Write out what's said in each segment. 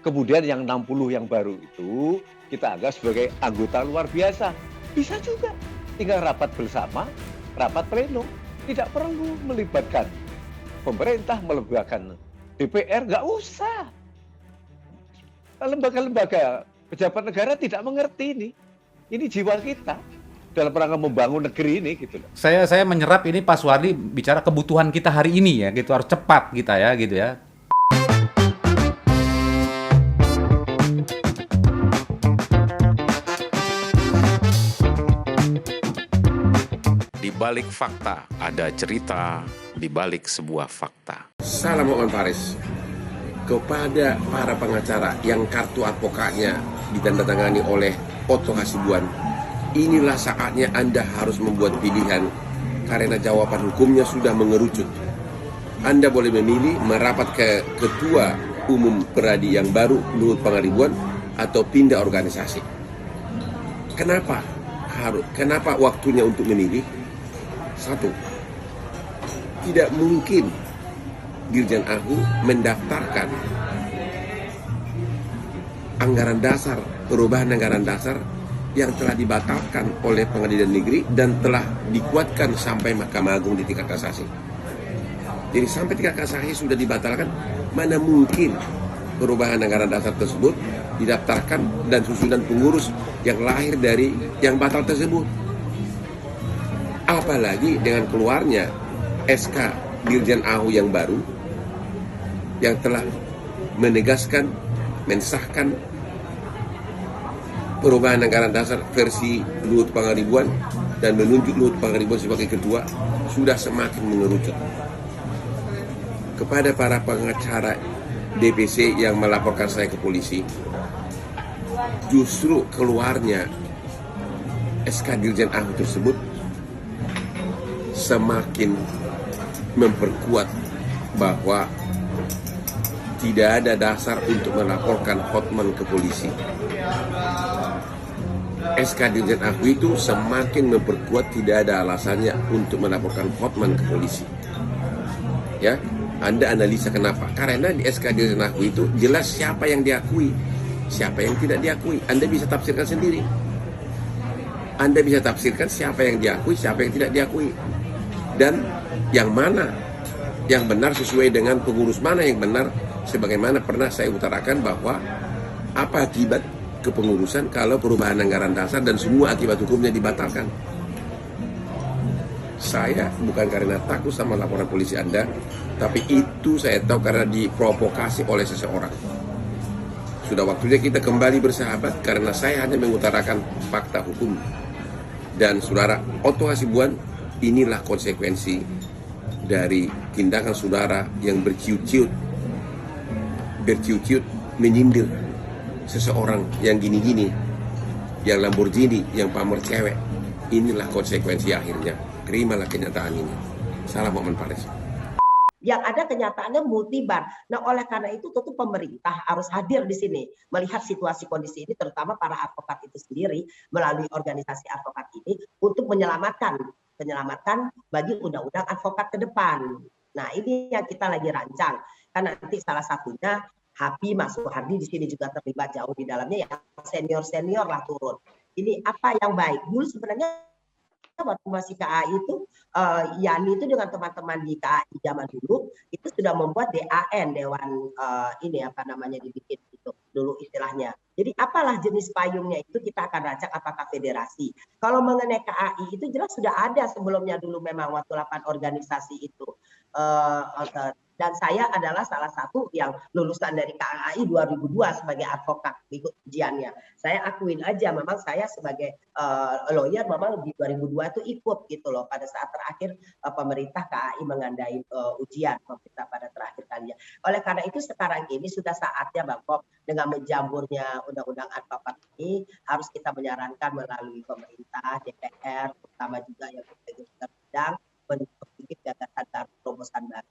Kemudian yang 60 yang baru itu kita anggap sebagai anggota luar biasa. Bisa juga. Tinggal rapat bersama, rapat pleno. Tidak perlu melibatkan pemerintah, melibatkan DPR, nggak usah. Lembaga-lembaga pejabat negara tidak mengerti ini. Ini jiwa kita dalam rangka membangun negeri ini gitu loh. Saya menyerap ini Pak Suwardi bicara kebutuhan kita hari ini ya, gitu harus cepat kita ya, gitu ya. Di balik fakta ada cerita di balik sebuah fakta. Salam Muhammad Faris kepada para pengacara yang kartu advokatnya ditandatangani oleh Otto Hasibuan. Inilah saatnya Anda harus membuat pilihan karena jawaban hukumnya sudah mengerucut. Anda boleh memilih merapat ke Ketua Umum Peradi yang baru Luhut Pangaribuan atau pindah organisasi. Kenapa waktunya untuk memilih? Satu, tidak mungkin Dirjen AHU mendaftarkan anggaran dasar, perubahan anggaran dasar yang telah dibatalkan oleh Pengadilan Negeri dan telah dikuatkan sampai Mahkamah Agung di tingkat kasasi. Jadi sampai tingkat kasasi sudah dibatalkan, mana mungkin perubahan anggaran dasar tersebut didaftarkan dan susunan pengurus yang lahir dari yang batal tersebut. Apalagi dengan keluarnya SK Dirjen AHU yang baru yang telah menegaskan, mensahkan perubahan anggaran dasar versi Luhut Pangaribuan dan menunjuk Luhut Pangaribuan sebagai ketua, sudah semakin mengerucut. Kepada para pengacara DPC yang melaporkan saya ke polisi, justru keluarnya SK Dirjen AHU tersebut semakin memperkuat bahwa tidak ada dasar untuk melaporkan Hotman ke polisi. SK Dirjen AHU itu semakin memperkuat tidak ada alasannya untuk melaporkan Hotman ke polisi. Ya, Anda analisa kenapa? Karena di SK Dirjen AHU itu jelas siapa yang diakui, siapa yang tidak diakui. Anda bisa tafsirkan sendiri. Anda bisa tafsirkan siapa yang diakui, siapa yang tidak diakui. Dan yang mana yang benar sesuai dengan pengurus mana yang benar, sebagaimana pernah saya utarakan bahwa apa akibat kepengurusan kalau perubahan anggaran dasar dan semua akibat hukumnya dibatalkan. Saya bukan karena takut sama laporan polisi Anda, tapi itu saya tahu karena diprovokasi oleh seseorang. Sudah waktunya kita kembali bersahabat karena saya hanya mengutarakan fakta hukum. Dan saudara Otto Hasibuan, inilah konsekuensi dari tindakan saudara yang berciut-ciut menyindir seseorang yang gini-gini, yang Lamborghini, yang pamer cewek. Inilah konsekuensi akhirnya. Terimalah kenyataan ini. Salam Muhammad Faris. Yang ada kenyataannya multibar. Nah, oleh karena itu tentu pemerintah harus hadir di sini melihat situasi kondisi ini, terutama para advokat itu sendiri melalui organisasi advokat ini untuk menyelamatkan bagi undang-undang advokat ke depan. Nah, ini yang kita lagi rancang. Karena nanti salah satunya Hapi, Mas Suhardi di sini juga terlibat jauh di dalamnya, ya senior lah turun. Ini apa yang baik? Dulu sebenarnya waktu masih KAI itu Yani itu dengan teman-teman di KAI zaman dulu itu sudah membuat DAN, Dewan ini apa namanya dibikin itu dulu istilahnya. Jadi apalah jenis payungnya itu kita akan rancang apakah federasi. Kalau mengenai KAI itu jelas sudah ada sebelumnya dulu memang waktu 8 organisasi itu. Dan saya adalah salah satu yang lulusan dari KAI 2002 sebagai advokat ikut ujiannya. Saya akuin aja memang saya sebagai lawyer memang di 2002 itu ikut gitu loh pada saat terakhir pemerintah KAI mengandai ujian pemerintah pada terakhir kalinya. Oleh karena itu sekarang ini sudah saatnya Bang Bob dengan menjamurnya undang-undang advokat ini harus kita menyarankan melalui pemerintah, DPR, terutama juga yang sedang memiliki gagasan terobosan baru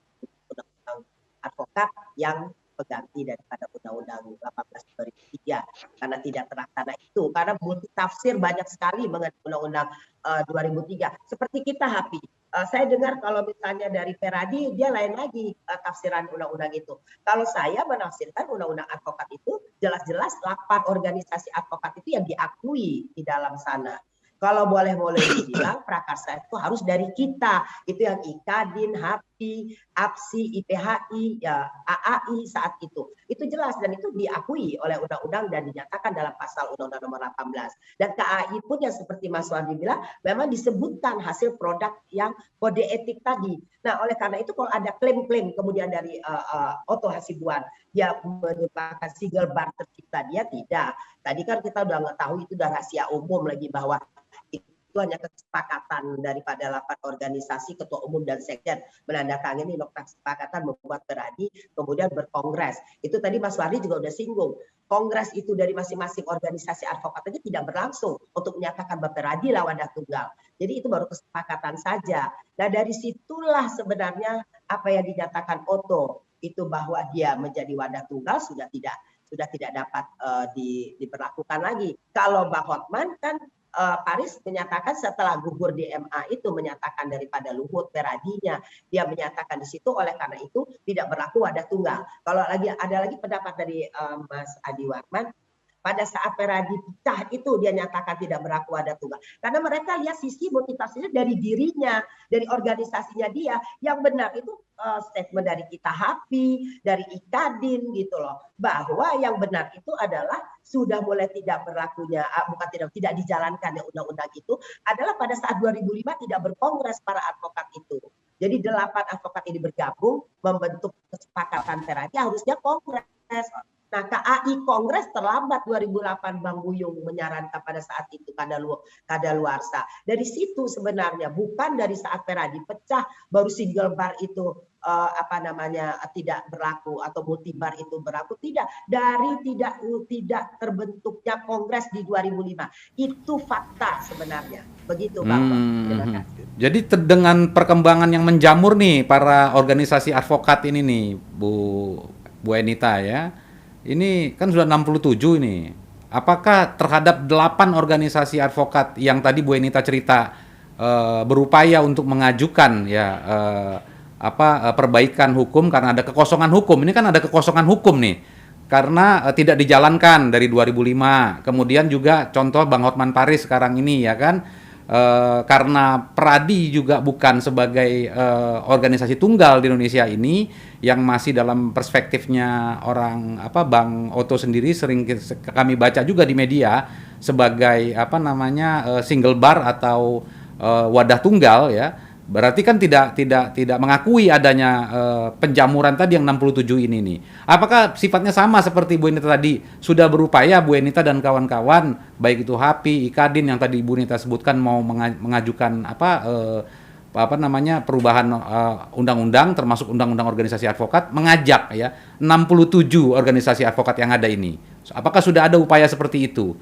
undang-undang advokat yang pengganti daripada Undang-Undang 18 2003 karena tidak terlaksana itu, karena multi tafsir banyak sekali mengenai Undang-Undang 2003 seperti kita Hapi Saya dengar kalau misalnya dari Peradi dia lain lagi tafsiran undang-undang itu. Kalau saya menafsirkan undang-undang advokat itu jelas-jelas 8 organisasi advokat itu yang diakui di dalam sana. Kalau boleh dibilang prakarsa itu harus dari kita, itu yang IKADIN, HAPI, APSI, IPHI, ya AAI saat itu jelas dan itu diakui oleh undang-undang dan dinyatakan dalam pasal undang-undang nomor 18. Dan KAI pun yang seperti Mas Wandi bilang memang disebutkan hasil produk yang kode etik tadi. Nah oleh karena itu kalau ada klaim-klaim kemudian dari Otto Hasibuan dia merupakan single bar tercipta, dia tidak. Tadi kan kita udah mengetahui itu udah rahasia umum lagi bahwa itu hanya kesepakatan daripada 8 organisasi ketua umum dan sekjen menandatangani nota kesepakatan membuat Peradi kemudian berkongres. Itu tadi Mas Wardi juga udah singgung. Kongres itu dari masing-masing organisasi advokat aja tidak berlangsung untuk menyatakan bahwa Peradi lah wadah tunggal. Jadi itu baru kesepakatan saja. Nah dari situlah sebenarnya apa yang dinyatakan Otto itu bahwa dia menjadi wadah tunggal sudah tidak dapat diberlakukan lagi. Kalau Bang Hotman kan Paris menyatakan setelah gugur di MA itu menyatakan daripada Luhut Peradinya, dia menyatakan di situ oleh karena itu tidak berlaku wadah tunggal. Kalau ada lagi pendapat dari Mas Adi Warman, pada saat Peradi pecah itu dia nyatakan tidak berlaku wadah tunggal. Karena mereka lihat sisi motivasinya dari dirinya, dari organisasinya dia. Yang benar itu statement dari kita HAPI, dari IKADIN gitu loh. Bahwa yang benar itu adalah sudah mulai tidak berlakunya, bukan tidak dijalankan undang-undang itu adalah pada saat 2005 tidak berkongres para advokat itu. Jadi 8 advokat ini bergabung membentuk kesepakatan Peradi harusnya kongres. Nah, KAI Kongres terlambat 2008 Bang Buyung menyarankan pada saat itu kadaluarsa. Dari situ sebenarnya bukan dari saat Peradi pecah baru single bar itu tidak berlaku atau multibar itu berlaku, tidak, dari tidak terbentuknya Kongres di 2005. Itu fakta sebenarnya. Begitu Bang. Terima kasih. Jadi dengan perkembangan yang menjamur nih para organisasi advokat ini nih Bu Enita ya. Ini kan sudah 67 ini. Apakah terhadap 8 organisasi advokat yang tadi Bu Enita cerita berupaya untuk mengajukan ya perbaikan hukum karena ada kekosongan hukum. Ini kan ada kekosongan hukum nih. Karena tidak dijalankan dari 2005. Kemudian juga contoh Bang Hotman Paris sekarang ini ya kan. Karena Peradi juga bukan sebagai organisasi tunggal di Indonesia ini yang masih dalam perspektifnya orang Bang Otto sendiri sering kami baca juga di media sebagai single bar atau wadah tunggal ya. Berarti kan tidak mengakui adanya penjamuran tadi yang 67 ini nih. Apakah sifatnya sama seperti Bu Enita tadi? Sudah berupaya Bu Enita dan kawan-kawan, baik itu HAPI, IKADIN yang tadi Bu Enita sebutkan mau mengajukan perubahan undang-undang termasuk undang-undang organisasi advokat mengajak ya 67 organisasi advokat yang ada ini. Apakah sudah ada upaya seperti itu?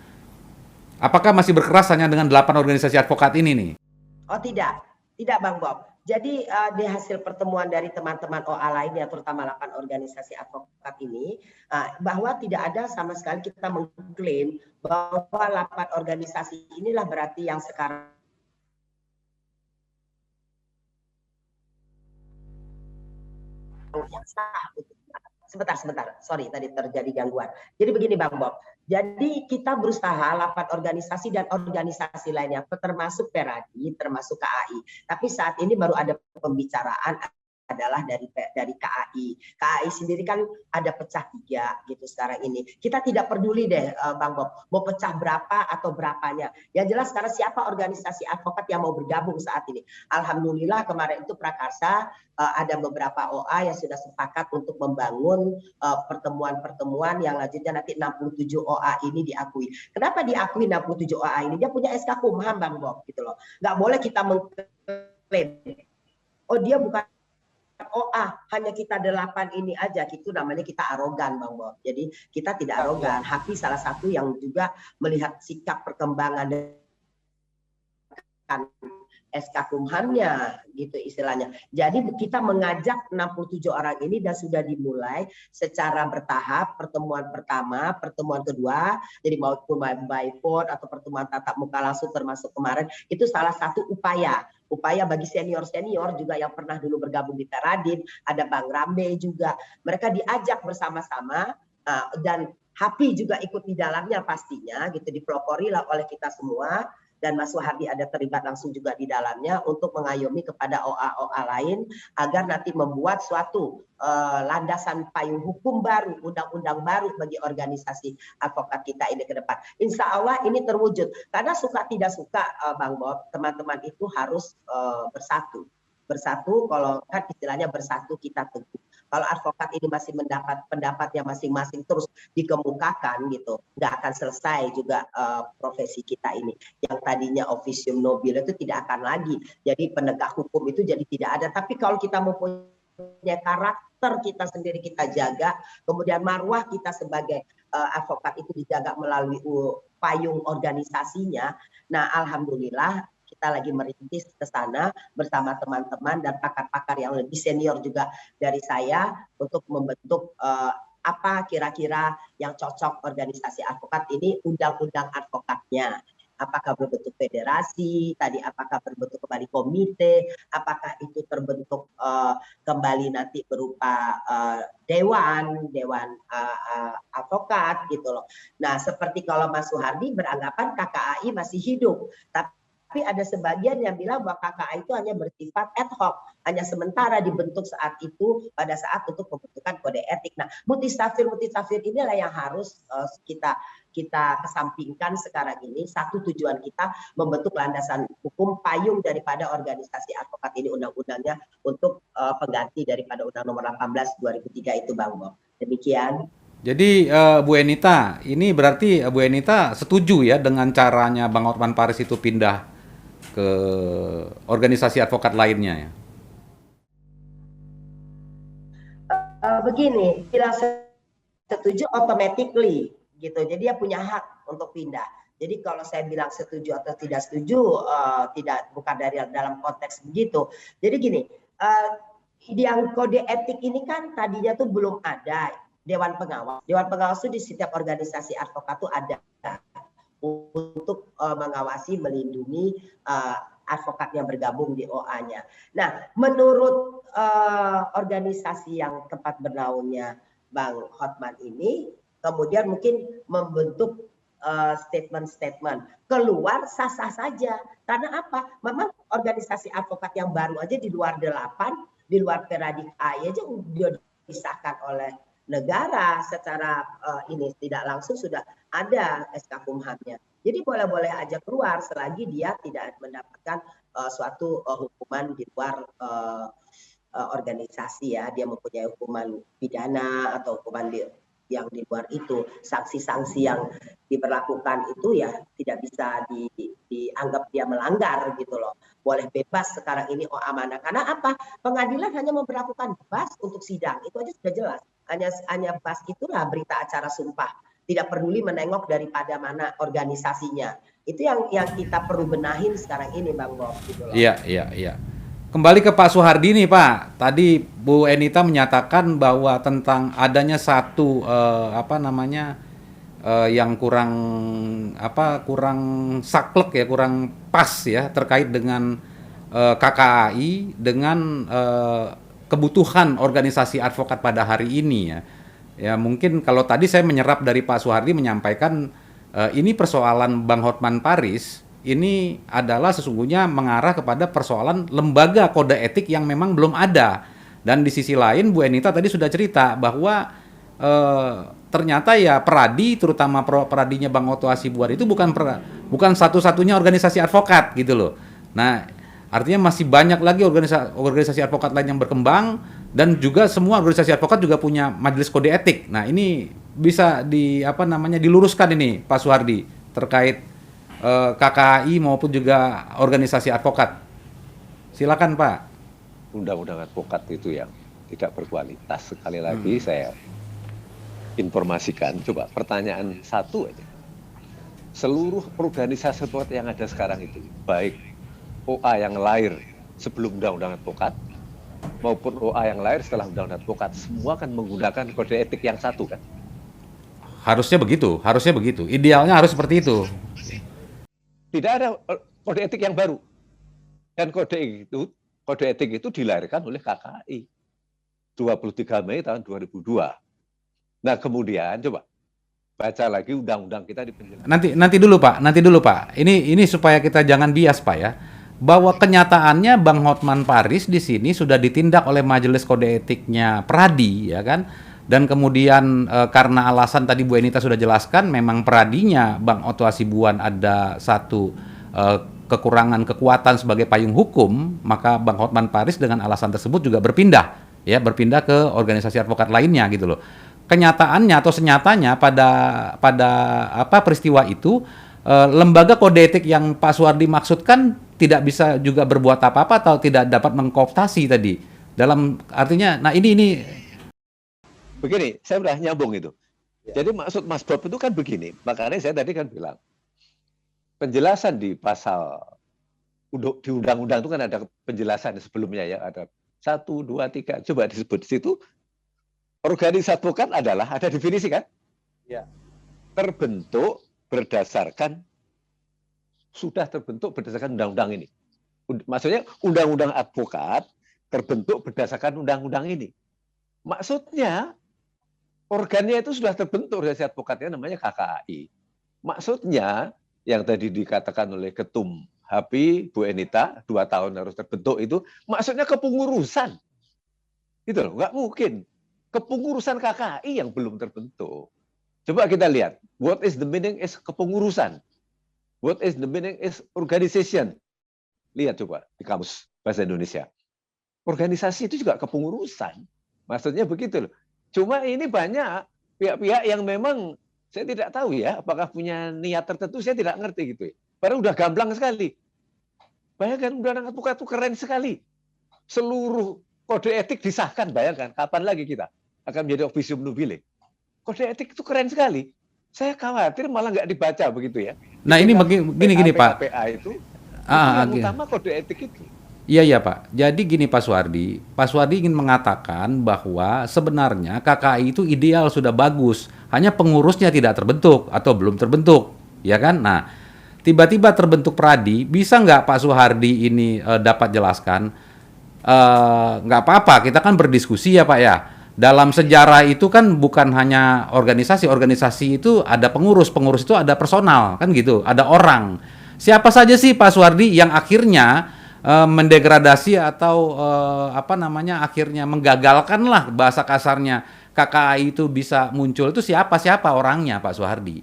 Apakah masih berkeras hanya dengan 8 organisasi advokat ini nih? Oh tidak. Tidak Bang Bob. Jadi di hasil pertemuan dari teman-teman OA lainnya, terutama 8 organisasi advokat ini, bahwa tidak ada sama sekali kita mengklaim bahwa 8 organisasi inilah berarti yang sekarang yang sah. Sebentar, sorry tadi terjadi gangguan. Jadi begini Bang Bob, jadi kita berusaha 8 organisasi dan organisasi lainnya, termasuk Peradi, termasuk KAI. Tapi saat ini baru ada pembicaraan adalah dari KAI. KAI sendiri kan ada pecah 3 gitu sekarang ini. Kita tidak peduli deh Bang Bob, mau pecah berapa atau berapanya. Yang jelas sekarang siapa organisasi advokat yang mau bergabung saat ini. Alhamdulillah kemarin itu Prakarsa ada beberapa OA yang sudah sepakat untuk membangun pertemuan-pertemuan yang lanjutnya nanti 67 OA ini diakui. Kenapa diakui 67 OA ini? Dia punya SK Kumham Bang Bob gitu loh. Nggak boleh kita mengklaim. Oh dia bukan OA, hanya kita 8 ini aja, gitu namanya kita arogan Bang Bob. Jadi kita tidak arogan. HAPI salah satu yang juga melihat sikap perkembangan dan SK Kumhamnya gitu istilahnya. Jadi kita mengajak 67 orang ini dan sudah dimulai secara bertahap, pertemuan pertama, pertemuan kedua, jadi maupun by phone atau pertemuan tatap muka langsung termasuk kemarin, itu salah satu upaya upaya bagi senior-senior juga yang pernah dulu bergabung di Peradin, ada Bang Rambe juga, mereka diajak bersama-sama dan HAPI juga ikut di dalamnya pastinya gitu, dipelopori lah oleh kita semua, dan Mas Suhardi ada terlibat langsung juga di dalamnya untuk mengayomi kepada OA-OA lain agar nanti membuat suatu landasan payung hukum baru, undang-undang baru bagi organisasi advokat kita ini ke depan. Insya Allah ini terwujud, karena suka tidak suka Bang Bob, teman-teman itu harus bersatu. Bersatu, kalau kan istilahnya bersatu kita teguh. Kalau advokat ini masih mendapat pendapatnya masing-masing terus dikemukakan gitu, nggak akan selesai juga profesi kita ini. Yang tadinya officium nobile itu tidak akan lagi. Jadi penegak hukum itu jadi tidak ada. Tapi kalau kita mempunyai karakter kita sendiri kita jaga, kemudian marwah kita sebagai advokat itu dijaga melalui payung organisasinya. Nah, alhamdulillah kita lagi merintis ke sana bersama teman-teman dan pakar-pakar yang lebih senior juga dari saya untuk membentuk apa kira-kira yang cocok organisasi advokat ini, undang-undang advokatnya. Apakah berbentuk federasi, tadi apakah berbentuk kembali komite, apakah itu terbentuk kembali nanti berupa dewan advokat gitu loh. Nah, seperti kalau Mas Suhardi beranggapan KKAI masih hidup, tapi ada sebagian yang bilang bahwa KKAI itu hanya bersifat ad hoc, hanya sementara dibentuk saat itu pada saat untuk pembentukan kode etik. Nah, multitafsir inilah yang harus kita kesampingkan sekarang ini. Satu tujuan kita membentuk landasan hukum payung daripada organisasi advokat ini, undang-undangnya untuk pengganti daripada Undang Nomor 18 2003 itu, Bang Bob. Demikian. Jadi Bu Enita, ini berarti Bu Enita setuju ya dengan caranya Bang Hotman Paris itu pindah ke organisasi advokat lainnya ya? Begini, bila setuju automatically gitu. Jadi dia punya hak untuk pindah. Jadi kalau saya bilang setuju atau tidak setuju, bukan dari dalam konteks begitu. Jadi gini, yang kode etik ini kan tadinya tuh belum ada dewan pengawas. Dewan pengawas itu di setiap organisasi advokat tuh ada untuk mengawasi, melindungi advokat yang bergabung di OA-nya. Nah, menurut organisasi yang tempat bernaungnya Bang Hotman ini, kemudian mungkin membentuk statement-statement keluar sah-sah saja. Karena apa? Memang organisasi advokat yang baru aja di luar 8, di luar Peradik AI aja udah disahkan oleh negara secara ini tidak langsung sudah ada SK Kumhamnya. Jadi boleh-boleh aja keluar selagi dia tidak mendapatkan suatu hukuman di luar organisasi ya. Dia mempunyai hukuman pidana atau hukuman yang di luar itu. Sanksi-sanksi yang diberlakukan itu ya tidak bisa dianggap dia melanggar gitu loh. Boleh bebas sekarang ini OA mana. Karena apa? Pengadilan hanya memperlakukan bebas untuk sidang. Itu aja sudah jelas. Hanya bas itulah berita acara sumpah, tidak peduli menengok daripada mana organisasinya. Itu yang kita perlu benahin sekarang ini, Bang Bob. Gitu loh. Iya. Kembali ke Pak Suhardi nih Pak. Tadi Bu Enita menyatakan bahwa tentang adanya satu yang kurang saklek ya, kurang pas ya terkait dengan KKAI dengan kebutuhan organisasi advokat pada hari ini ya. Ya mungkin kalau tadi saya menyerap dari Pak Suhardi menyampaikan ini persoalan Bang Hotman Paris ini adalah sesungguhnya mengarah kepada persoalan lembaga kode etik yang memang belum ada. Dan di sisi lain Bu Enita tadi sudah cerita bahwa ternyata ya Peradi, terutama Peradinya Bang Otto Hasibuan itu bukan satu-satunya organisasi advokat gitu loh. Nah, artinya masih banyak lagi organisasi advokat lain yang berkembang dan juga semua organisasi advokat juga punya majelis kode etik. Nah, ini bisa diluruskan ini Pak Suhardi terkait KKI maupun juga organisasi advokat. Silakan Pak. Undang-undang advokat itu yang tidak berkualitas. Sekali lagi saya informasikan, coba pertanyaan satu aja. Seluruh organisasi advokat yang ada sekarang itu, baik OA yang lahir sebelum undang-undang advokat maupun OA yang lahir setelah undang-undang advokat, semua kan menggunakan kode etik yang satu kan? Harusnya begitu. Idealnya harus seperti itu. Tidak ada kode etik yang baru. Dan kode etik itu dilahirkan oleh KKI 23 Mei tahun 2002. Nah, kemudian coba baca lagi undang-undang kita di penjelasan. Nanti dulu Pak. Ini supaya kita jangan bias Pak ya. Bahwa kenyataannya Bang Hotman Paris di sini sudah ditindak oleh Majelis Kode Etiknya Pradi ya kan. Dan kemudian karena alasan tadi Bu Enita sudah jelaskan, memang Pradinya Bang Oto Hasibuan ada satu kekurangan kekuatan sebagai payung hukum, maka Bang Hotman Paris dengan alasan tersebut juga berpindah ke organisasi advokat lainnya gitu loh. Kenyataannya atau senyatanya pada peristiwa itu lembaga kode etik yang Pak Suwardi maksudkan tidak bisa juga berbuat apa-apa atau tidak dapat mengkooptasi tadi. Dalam artinya, nah ini begini, saya udah nyambung itu. Jadi maksud Mas Bob itu kan begini, makanya saya tadi kan bilang penjelasan di pasal di undang-undang itu kan ada penjelasan sebelumnya ya, ada 1, 2, 3, coba disebut di situ. Organisasi advokat adalah ada definisi kan? Ya. Sudah terbentuk berdasarkan undang-undang ini. Maksudnya undang-undang advokat terbentuk berdasarkan undang-undang ini. Maksudnya organnya itu sudah terbentuk organisasi advokatnya namanya KKAI. Maksudnya yang tadi dikatakan oleh Ketum HAPI Bu Enita 2 tahun harus terbentuk itu maksudnya kepengurusan. Gitu loh, nggak mungkin. Kepengurusan KKI yang belum terbentuk. Coba kita lihat, what is the meaning is kepengurusan? What is the meaning is organization? Lihat coba di kamus bahasa Indonesia. Organisasi itu juga kepengurusan. Maksudnya begitu loh. Cuma ini banyak pihak-pihak yang memang saya tidak tahu ya, apakah punya niat tertentu, saya tidak ngerti gitu ya. Padahal udah gamblang sekali. Bayangkan undang-undang advokat itu keren sekali. Seluruh kode etik disahkan, bayangkan kapan lagi kita akan menjadi officium nobile. Kode etik itu keren sekali. Saya khawatir malah nggak dibaca begitu ya. Nah ini gini Pak. PA itu yang utama kode etik itu. Iya Pak. Jadi gini Pak Suwardi ingin mengatakan bahwa sebenarnya KKI itu ideal sudah bagus, hanya pengurusnya tidak terbentuk atau belum terbentuk, ya kan? Nah, tiba-tiba terbentuk Pradi, bisa nggak Pak Suwardi ini dapat jelaskan? Nggak apa-apa, kita kan berdiskusi ya Pak ya. Dalam sejarah itu kan bukan hanya organisasi itu ada pengurus itu ada personal, kan gitu, ada orang. Siapa saja sih Pak Suwardi yang akhirnya mendegradasi atau akhirnya menggagalkan lah bahasa kasarnya KKI itu bisa muncul, itu siapa orangnya Pak Suwardi?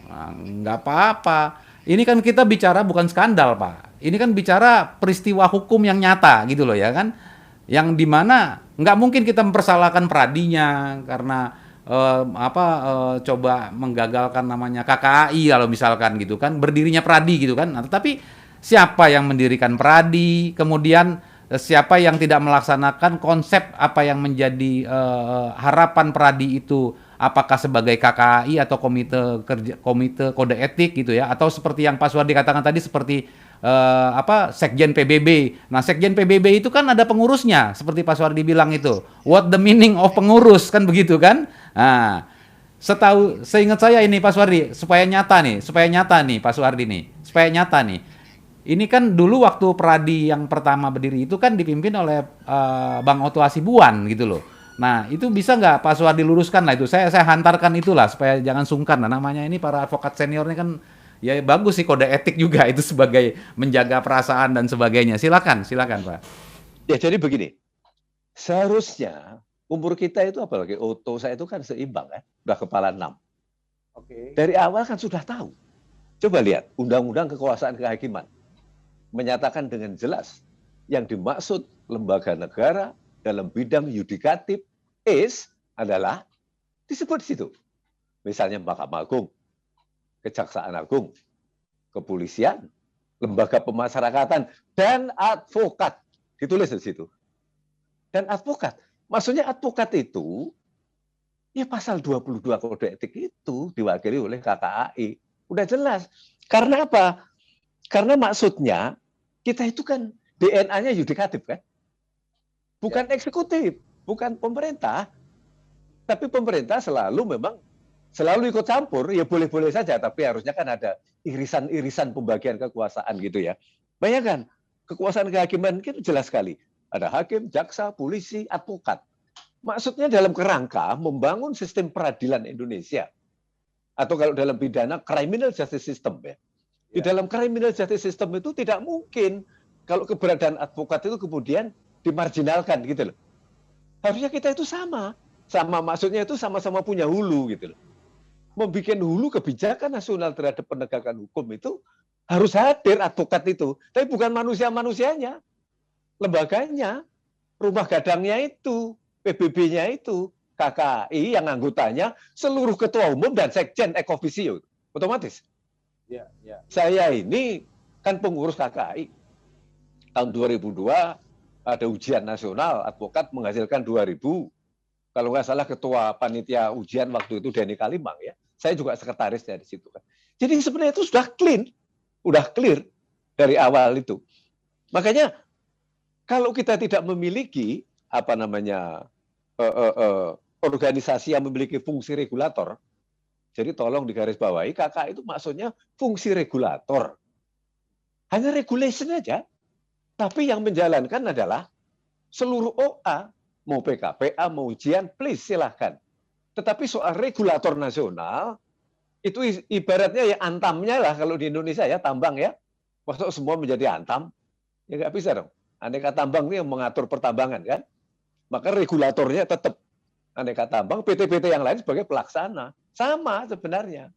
Nah, nggak apa-apa. Ini kan kita bicara bukan skandal Pak. Ini kan bicara peristiwa hukum yang nyata gitu loh ya kan. Yang dimana nggak mungkin kita mempersalahkan Pradinya karena coba menggagalkan namanya KKI kalau misalkan gitu kan, berdirinya Pradi gitu kan. Nah, tetapi siapa yang mendirikan Pradi, kemudian siapa yang tidak melaksanakan konsep apa yang menjadi harapan Pradi itu, apakah sebagai KKI atau komite kode etik gitu ya, atau seperti yang Pak Suwardi katakan tadi seperti Sekjen PBB. Nah, Sekjen PBB itu kan ada pengurusnya, seperti Pak Suwardi bilang itu. What the meaning of pengurus kan begitu kan? Nah, seingat saya ini Pak Suwardi, supaya nyata nih Pak Suwardi nih, supaya nyata nih. Ini kan dulu waktu Pradi yang pertama berdiri itu kan dipimpin oleh Bang Oto Hasibuan gitu loh. Nah, itu bisa nggak Pak Suwardi luruskan lah itu? Saya hantarkan itulah supaya jangan sungkan. Nah, namanya ini para advokat senior ini kan ya bagus sih kode etik juga itu sebagai menjaga perasaan dan sebagainya. Silakan Pak. Ya jadi begini, seharusnya umur kita itu apalagi Oto saya itu kan seimbang kan, udah kepala 6. Oke. Dari awal kan sudah tahu. Coba lihat Undang-Undang Kekuasaan Kehakiman menyatakan dengan jelas yang dimaksud lembaga negara dalam bidang yudikatif adalah disebut di situ. Misalnya Mahkamah Agung, Kejaksaan Agung, Kepolisian, Lembaga Pemasyarakatan, dan advokat. Ditulis di situ. Dan advokat. Maksudnya advokat itu, ya pasal 22 Kode Etik itu diwakili oleh KKAI. Udah jelas. Karena apa? Karena maksudnya kita itu kan DNA-nya yudikatif kan? Bukan eksekutif, bukan pemerintah. Tapi pemerintah selalu memang selalu ikut campur, ya boleh-boleh saja, tapi harusnya kan ada irisan-irisan pembagian kekuasaan gitu ya. Bayangkan, kekuasaan kehakiman itu jelas sekali. Ada hakim, jaksa, polisi, advokat. Maksudnya dalam kerangka membangun sistem peradilan Indonesia. Atau kalau dalam pidana, criminal justice system ya. Di dalam criminal justice system itu tidak mungkin kalau keberadaan advokat itu kemudian dimarginalkan gitu loh. Harusnya kita itu sama maksudnya itu sama-sama punya hulu gitu loh. Membikin hulu kebijakan nasional terhadap penegakan hukum itu harus hadir advokat itu, tapi bukan manusia-manusianya, lembaganya, rumah gadangnya itu, PBB-nya itu, KKI yang anggotanya seluruh ketua umum dan sekjen ex officio, otomatis. Saya ini kan pengurus KKI. Tahun 2002 ada ujian nasional, advokat menghasilkan 2.000. Kalau nggak salah ketua panitia ujian waktu itu Denny Kalimang ya. Saya juga sekretarisnya di situ kan. Jadi sebenarnya itu sudah clear dari awal itu. Makanya kalau kita tidak memiliki organisasi yang memiliki fungsi regulator, jadi tolong digarisbawahi, KKI itu maksudnya fungsi regulator. Hanya regulation aja. Tapi yang menjalankan adalah seluruh OA, mau PKPA, mau ujian, please silahkan. Tetapi soal regulator nasional, itu ibaratnya ya antamnya lah kalau di Indonesia ya, tambang ya. Masuk semua menjadi antam, ya nggak bisa dong. Aneka tambang ini yang mengatur pertambangan kan. Maka regulatornya tetap aneka tambang, PT-PT yang lain sebagai pelaksana. Sama sebenarnya.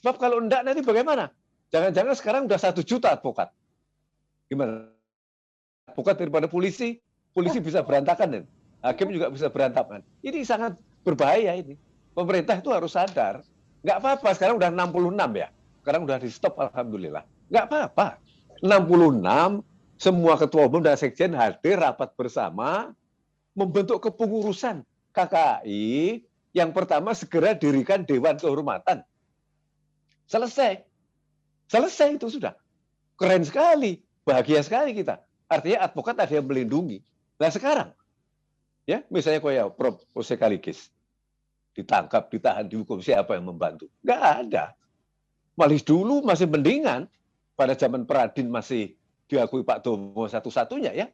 Sebab kalau enggak nanti bagaimana? Jangan-jangan sekarang udah 1 juta advokat. Gimana? Advokat daripada polisi bisa berantakan dan hakim juga bisa berantakan. Ini sangat berbahaya ini. Pemerintah itu harus sadar. Nggak apa-apa, sekarang udah 66 ya. Sekarang udah di stop, alhamdulillah. Nggak apa-apa. 66, semua ketua umum dan sekjen hadir rapat bersama, membentuk kepengurusan KKI. Yang pertama segera dirikan Dewan Kehormatan. Selesai itu sudah. Keren sekali, bahagia sekali kita. Artinya advokat ada yang melindungi. Nah sekarang, ya misalnya kayak Prof. Jose Kaligis, ditangkap, ditahan, dihukum, siapa yang membantu? Nggak ada. Malah dulu masih mendingan, pada zaman Pradin masih diakui Pak Domo satu-satunya ya,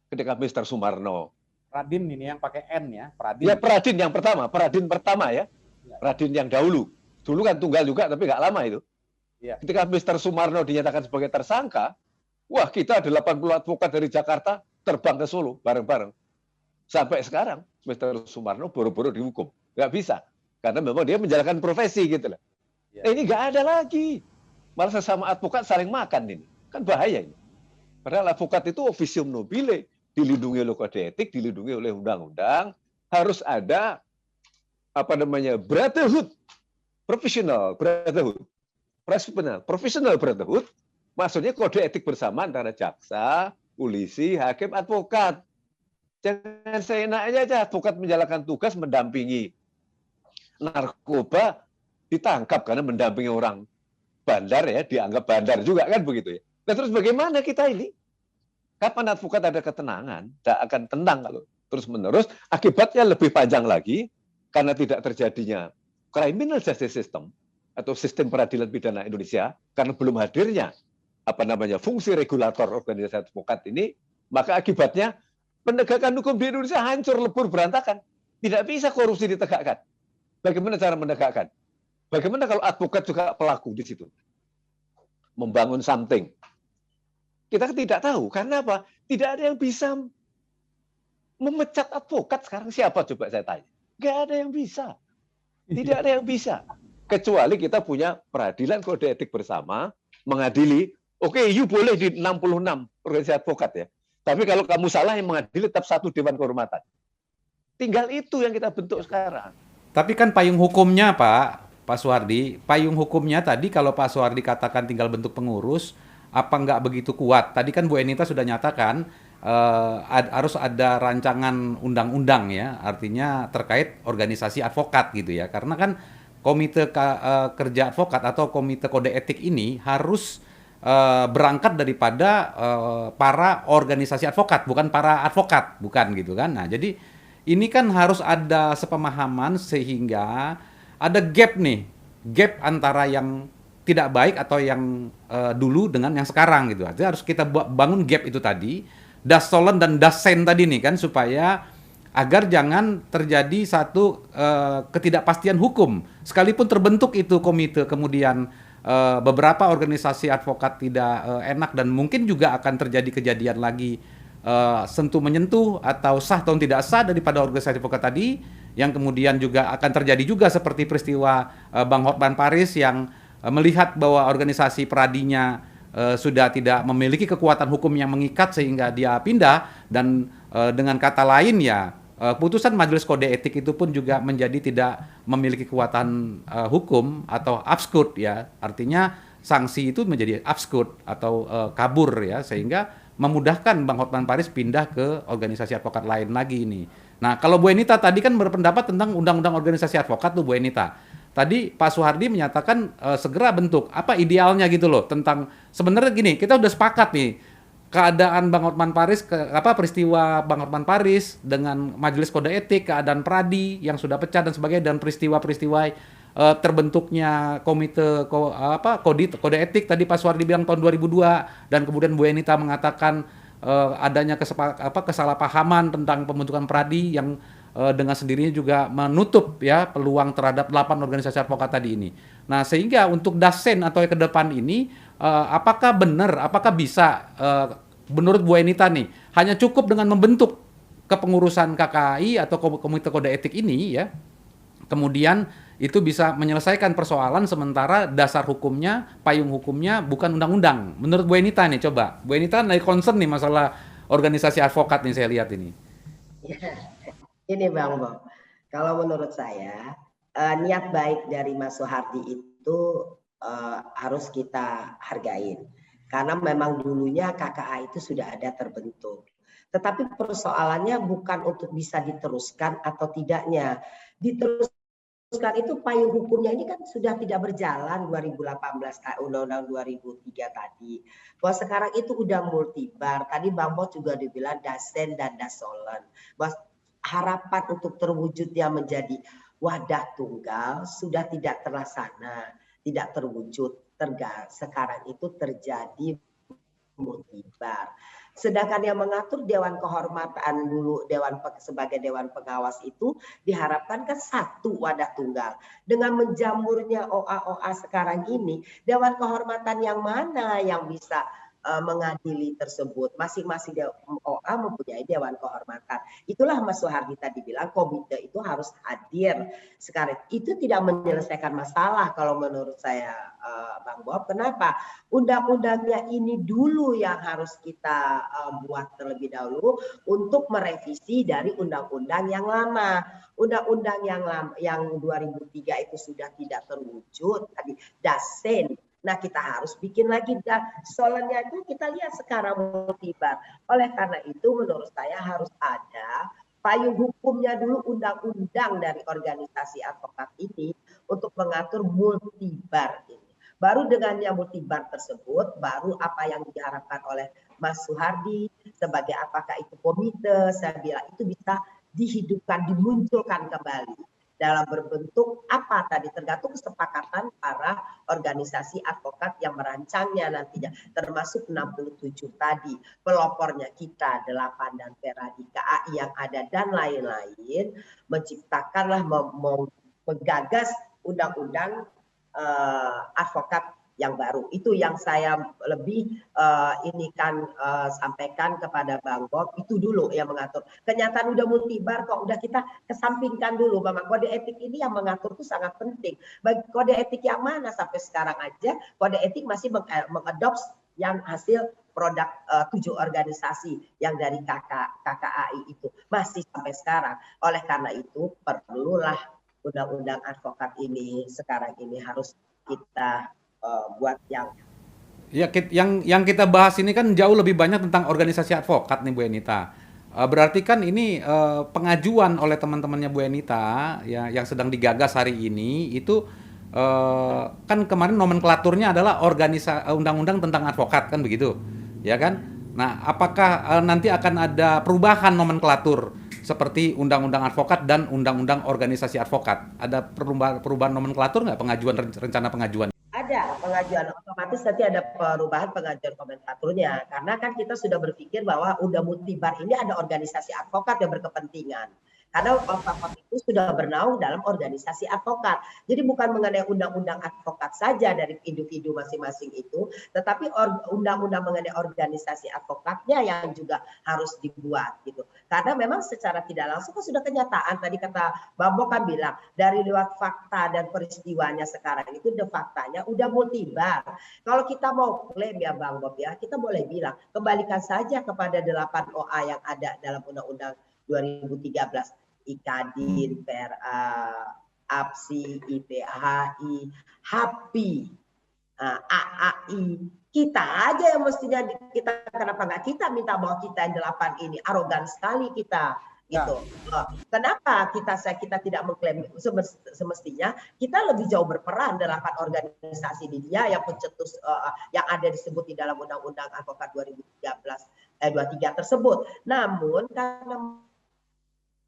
ketika Mr. Sumarno. Pradin ini yang pakai N ya, Pradin. Ya Pradin yang pertama, Pradin pertama ya, Pradin yang dahulu. Dulu kan tunggal juga, tapi nggak lama itu. Ya. Ketika Mr. Sumarno dinyatakan sebagai tersangka, wah kita 80 advokat dari Jakarta terbang ke Solo bareng-bareng. Sampai sekarang Mr. Sumarno boro-boro dihukum. Nggak bisa. Karena memang dia menjalankan profesi gitu loh. Ya. Ini nggak ada lagi. Malah sesama advokat saling makan ini. Kan bahaya ini. Padahal advokat itu officium nobile. Dilindungi oleh kode etik, dilindungi oleh undang-undang. Harus ada brotherhood. Professional brotherhood. Maksudnya kode etik bersama antara jaksa, polisi, hakim, advokat. Jangan seenaknya aja advokat menjalankan tugas mendampingi narkoba ditangkap karena mendampingi orang bandar ya, dianggap bandar juga kan begitu ya. Nah terus bagaimana kita ini? Kapan advokat ada ketenangan? Tidak akan tenang kalau terus-menerus. Akibatnya lebih panjang lagi karena tidak terjadinya criminal justice system atau sistem peradilan pidana Indonesia karena belum hadirnya fungsi regulator organisasi advokat ini, maka akibatnya penegakan hukum di Indonesia hancur, lebur, berantakan. Tidak bisa korupsi ditegakkan. Bagaimana cara menegakkan? Bagaimana kalau advokat juga pelaku di situ? Membangun something. Kita tidak tahu. Karena apa? Tidak ada yang bisa memecat advokat sekarang. Siapa coba saya tanya? Nggak ada yang bisa. Tidak ada yang bisa. Kecuali kita punya peradilan kode etik bersama, mengadili. Oke, you boleh di 66 organisasi advokat ya. Tapi kalau kamu salah yang mengadili tetap satu Dewan Kehormatan. Tinggal itu yang kita bentuk sekarang. Tapi kan payung hukumnya Pak Suhardi, payung hukumnya tadi kalau Pak Suhardi katakan tinggal bentuk pengurus, apa nggak begitu kuat? Tadi kan Bu Enita sudah nyatakan harus ada rancangan undang-undang ya, artinya terkait organisasi advokat gitu ya. Karena kan komite kerja advokat atau komite kode etik ini harus berangkat daripada para organisasi advokat, bukan para advokat, bukan gitu kan. Nah, jadi ini kan harus ada sepemahaman sehingga ada gap nih, gap antara yang tidak baik atau yang dulu dengan yang sekarang gitu. Artinya harus kita bangun gap itu tadi, das Solon dan das Sen tadi nih kan, supaya agar jangan terjadi satu ketidakpastian hukum. Sekalipun terbentuk itu komite, kemudian beberapa organisasi advokat tidak enak dan mungkin juga akan terjadi kejadian lagi sentuh menyentuh atau sah atau tidak sah daripada organisasi advokat tadi, yang kemudian juga akan terjadi juga seperti peristiwa Bang Hotman Paris yang melihat bahwa organisasi peradinya sudah tidak memiliki kekuatan hukum yang mengikat sehingga dia pindah, dan dengan kata lain ya putusan Majelis Kode Etik itu pun juga menjadi tidak memiliki kekuatan hukum atau abskurd ya, artinya sanksi itu menjadi abskurd atau kabur ya, sehingga memudahkan Bang Hotman Paris pindah ke organisasi advokat lain lagi ini. Nah, kalau Bu Enita tadi kan berpendapat tentang undang-undang organisasi advokat tuh Bu Enita. Tadi Pak Soehardi menyatakan segera bentuk, apa idealnya gitu loh, tentang sebenarnya gini, kita udah sepakat nih keadaan Bang Hotman Paris, peristiwa Bang Hotman Paris dengan Majelis Kode Etik, keadaan Pradi yang sudah pecah dan sebagainya, dan peristiwa-peristiwa terbentuknya komite kode etik tadi Pak Soehardi bilang tahun 2002, dan kemudian Bu Enita mengatakan adanya kesalahpahaman tentang pembentukan Pradi yang dengan sendirinya juga menutup ya peluang terhadap 8 organisasi advokat tadi ini. Nah, sehingga untuk dasen atau ke depan ini apakah benar, apakah bisa menurut Bu Enita nih hanya cukup dengan membentuk kepengurusan KKI atau komite kode etik ini ya, kemudian itu bisa menyelesaikan persoalan, sementara dasar hukumnya, payung hukumnya bukan undang-undang. Menurut Bu Enita nih, coba. Bu Enita lagi concern nih masalah organisasi advokat nih, saya lihat ini. Ya, ini Bang Bob, kalau menurut saya niat baik dari Mas Soehardi itu harus kita hargain. Karena memang dulunya KKA itu sudah ada terbentuk. Tetapi persoalannya bukan untuk bisa diteruskan atau tidaknya. Diteruskan itu payung hukumnya ini kan sudah tidak berjalan 2018 Undang-Undang 2003 tadi. Bahwa sekarang itu udah multibar. Tadi Bang Bot juga dibilang dasen dan dasolen. Bahwa harapan untuk terwujudnya menjadi wadah tunggal sudah tidak terlaksana, tidak terwujud. Sekarang itu terjadi multibar. Sedangkan yang mengatur Dewan Kehormatan dulu, sebagai Dewan Pengawas itu diharapkan kan satu wadah tunggal. Dengan menjamurnya OA-OA sekarang ini, Dewan Kehormatan yang mana yang bisa mengadili tersebut? Masing-masing OA mempunyai Dewan Kehormatan. Itulah Mas Soehardi tadi bilang komite itu harus hadir. Sekarang itu tidak menyelesaikan masalah kalau menurut saya, Bang Bob. Kenapa? Undang-undangnya ini dulu yang harus kita buat terlebih dahulu untuk merevisi dari undang-undang yang lama. Undang-undang yang 2003 itu sudah tidak terwujud. Tadi dasen. Nah, kita harus bikin lagi soalnya itu kita lihat sekarang multibar. Oleh karena itu menurut saya harus ada payung hukumnya dulu, undang-undang dari organisasi advokat ini untuk mengatur multibar ini. Baru dengannya multibar tersebut, baru apa yang diharapkan oleh Mas Soehardi sebagai apakah itu komite, saya bilang itu bisa dihidupkan, dimunculkan kembali. Dalam berbentuk apa tadi, tergantung kesepakatan para organisasi advokat yang merancangnya nantinya, termasuk 67 tadi, pelopornya kita 8 dan Peradi KAI yang ada dan lain-lain, menciptakanlah, menggagas undang-undang advokat yang baru. Itu yang saya lebih sampaikan kepada Bang Bob, itu dulu yang mengatur. Kenyataan udah multibar kok, udah kita kesampingkan dulu. Memang kode etik ini yang mengatur itu sangat penting. Bagi kode etik yang mana sampai sekarang aja, kode etik masih mengadopsi yang hasil produk 7 organisasi yang dari KKAI itu. Masih sampai sekarang. Oleh karena itu perlulah undang-undang advokat ini sekarang ini harus kita buat yang ya, yang kita bahas ini kan jauh lebih banyak tentang organisasi advokat nih Bu Enita. Berarti kan ini pengajuan oleh teman-temannya Bu Enita ya, yang sedang digagas hari ini itu kan kemarin nomenklaturnya adalah undang-undang tentang advokat kan begitu ya kan. Nah, apakah nanti akan ada perubahan nomenklatur seperti Undang-Undang Advokat dan Undang-Undang Organisasi Advokat. Ada perubahan nomenklatur nggak rencana pengajuan? Ada pengajuan, otomatis nanti ada perubahan pengajuan komentatornya. Karena kan kita sudah berpikir bahwa udah multibar ini ada organisasi advokat yang berkepentingan. Karena advokat itu sudah bernaung dalam organisasi advokat. Jadi bukan mengenai undang-undang advokat saja dari individu masing-masing itu, tetapi undang-undang mengenai organisasi advokatnya yang juga harus dibuat gitu. Karena memang secara tidak langsung kan sudah kenyataan, tadi kata Bang Bob kan bilang, dari lewat fakta dan peristiwanya sekarang itu de faktanya udah multibar. Kalau kita mau klaim ya Bang Bob ya, kita boleh bilang kembalikan saja kepada 8 OA yang ada dalam Undang-Undang 2013. IKADIN, PRA, APSI, IPHI, HAPI, AAI. Kita aja yang mestinya kita, kenapa nggak kita minta bahwa kita yang 8 ini arogan sekali kita gitu. Kenapa kita tidak mengklaim, semestinya kita lebih jauh berperan 8 organisasi di dia yang pencetus yang ada disebut di dalam Undang-Undang Advokat 23 tersebut. Namun karena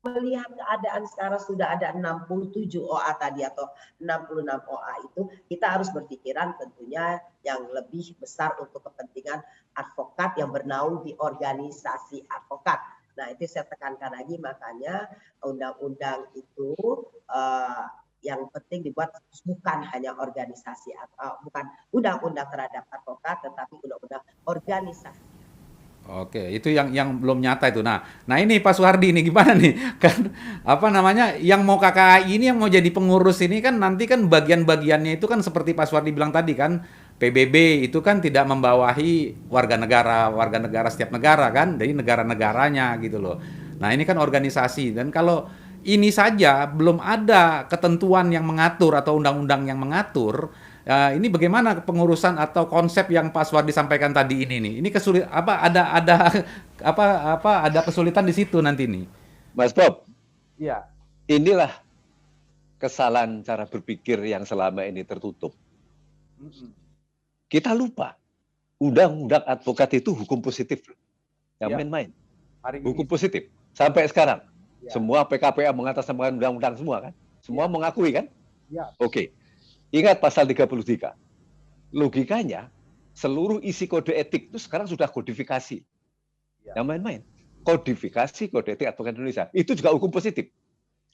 melihat keadaan sekarang sudah ada 67 OA tadi atau 66 OA itu, kita harus berpikiran tentunya yang lebih besar untuk kepentingan advokat yang bernaung di organisasi advokat. Nah itu saya tekankan lagi, makanya undang-undang itu yang penting dibuat bukan hanya organisasi atau bukan undang-undang terhadap advokat, tetapi undang-undang organisasi. Oke, itu yang belum nyata itu. Nah ini Pak Suhardi ini gimana nih? Kan apa namanya, yang mau KKI ini, yang mau jadi pengurus ini kan nanti kan bagian-bagiannya itu kan seperti Pak Suhardi bilang tadi kan, PBB itu kan tidak membawahi warga negara setiap negara kan, dari negara-negaranya gitu loh. Nah ini kan organisasi, dan kalau ini saja belum ada ketentuan yang mengatur atau undang-undang yang mengatur. Ini bagaimana pengurusan atau konsep yang Pak Suhardi sampaikan tadi ini nih? Ini ada kesulitan di situ nanti nih. Mas Bob, Iya. inilah kesalahan cara berpikir yang selama ini tertutup. Kita lupa, undang-undang advokat itu hukum positif. Yang main-main. Hukum positif. Sampai sekarang. Semua PKPA mengatasnamakan undang-undang semua kan? Semua mengakui kan? Oke. Ingat pasal 33. Logikanya, seluruh isi kode etik itu sekarang sudah kodifikasi. Yang main-main. Kodifikasi kode etik advokat Indonesia. Itu juga hukum positif.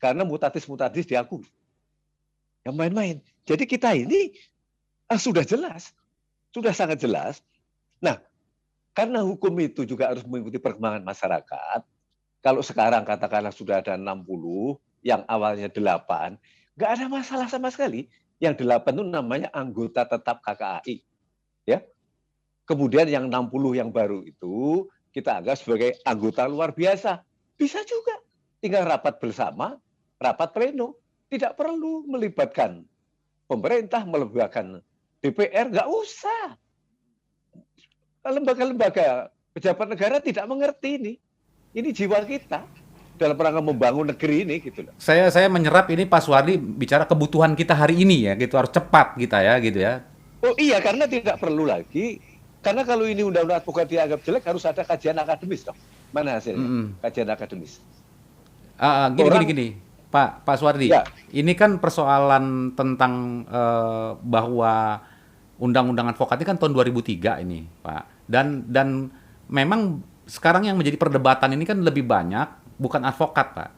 Karena mutatis diakui. Yang main-main. Jadi kita ini sudah jelas. Sudah sangat jelas. Nah, karena hukum itu juga harus mengikuti perkembangan masyarakat. Kalau sekarang katakanlah sudah ada 60, yang awalnya 8, nggak ada masalah sama sekali. Yang 8 itu namanya anggota tetap KKAI. Ya. Kemudian yang 60 yang baru itu kita anggap sebagai anggota luar biasa. Bisa juga. Tinggal rapat bersama, rapat pleno. Tidak perlu melibatkan pemerintah, melibatkan DPR, nggak usah. Lembaga-lembaga pejabat negara tidak mengerti ini. Ini jiwa kita dalam rangka membangun negeri ini gitu loh. Saya menyerap ini Pak Suhardi bicara kebutuhan kita hari ini ya, gitu, harus cepat kita ya, gitu ya. Oh iya, karena tidak perlu lagi. Karena kalau ini undang-undang advokat dianggap jelek, harus ada kajian akademis dong. Mana hasilnya? Kajian akademis. Gini, Pak Suhardi. Ya. Ini kan persoalan tentang bahwa undang-undang advokat ini kan tahun 2003 ini, Pak. Dan memang sekarang yang menjadi perdebatan ini kan lebih banyak bukan advokat, Pak.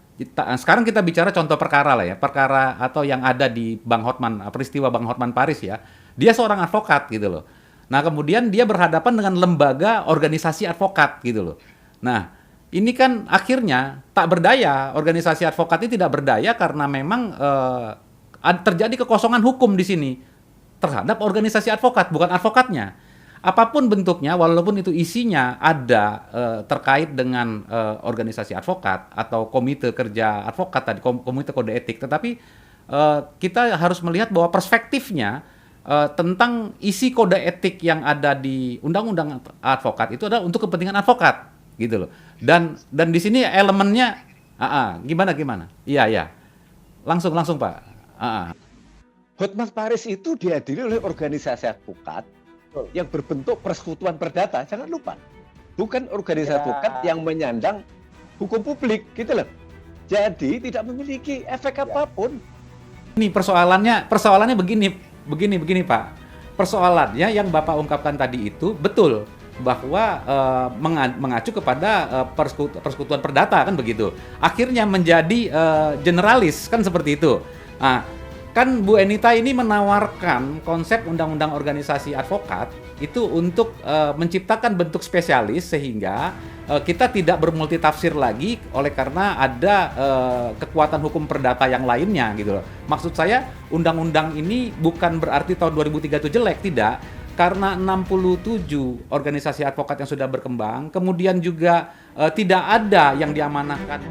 Sekarang kita bicara contoh perkara lah ya, perkara atau yang ada di Bang Hotman, peristiwa Bang Hotman Paris ya. Dia seorang advokat gitu loh. Nah, kemudian dia berhadapan dengan lembaga organisasi advokat gitu loh. Nah, ini kan akhirnya tak berdaya, organisasi advokat ini tidak berdaya karena memang terjadi kekosongan hukum di sini terhadap organisasi advokat, bukan advokatnya. Apapun bentuknya, walaupun itu isinya ada terkait dengan organisasi advokat atau komite kerja advokat tadi, komite kode etik, tetapi kita harus melihat bahwa perspektifnya tentang isi kode etik yang ada di undang-undang advokat itu adalah untuk kepentingan advokat, gitu loh. Dan di sini elemennya, gimana? Iya, langsung Pak. Hotman Paris itu dihadiri oleh organisasi advokat yang berbentuk persekutuan perdata, jangan lupa. Bukan organisasi advokat yang menyandang hukum publik gitu loh. Jadi tidak memiliki efek apapun. Ini persoalannya begini Pak. Persoalannya yang Bapak ungkapkan tadi itu betul bahwa mengacu kepada persekutuan perdata kan begitu. Akhirnya menjadi generalis kan seperti itu. Nah, kan Bu Enita ini menawarkan konsep undang-undang organisasi advokat itu untuk menciptakan bentuk spesialis sehingga kita tidak bermultitafsir lagi oleh karena ada kekuatan hukum perdata yang lainnya gitu loh. Maksud saya undang-undang ini bukan berarti tahun 2003 itu jelek, tidak. Karena 67 organisasi advokat yang sudah berkembang, kemudian juga tidak ada yang diamanahkan.